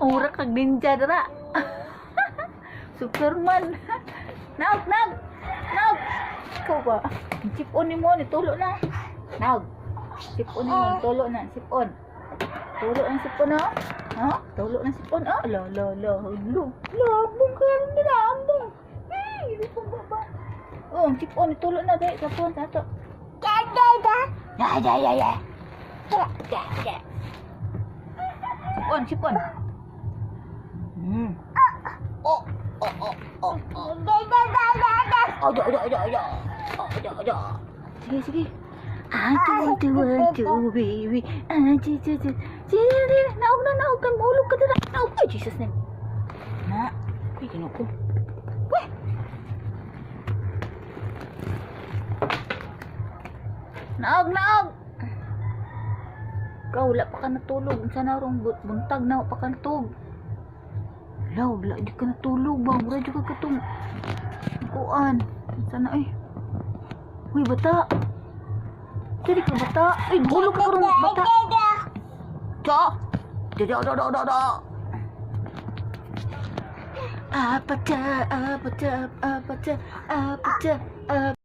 Mura kag ninja dara. Superman. Nag. Ikaw ba? Sipon ni mo, tulo na. Nag. Sipon ni mo, tulo na. Sipon. Tulo ng sipon na. Ha? Tulo ng sipon. Ah, la. Labong ka rin nila. Ambong. Hindi po baba. Oh, sipon, tulo na. Dahil, sapon, sato. Ya. Sipon. Ada. Sige. Aduh, baby. Naog kan mahulog ka dira. Naog, ay, Jesus name. Na, kuy, kinuko. Weh! Naog! Ikaw, wala pa ka natulog. Sana rong buntag na pa ka natulog. Wala, di ka natulog ba? Mura di ka katong kuan. Sana ay. Uy, bata. Jadi ka bata. Ay, bulog ka ron bata. Da. Apa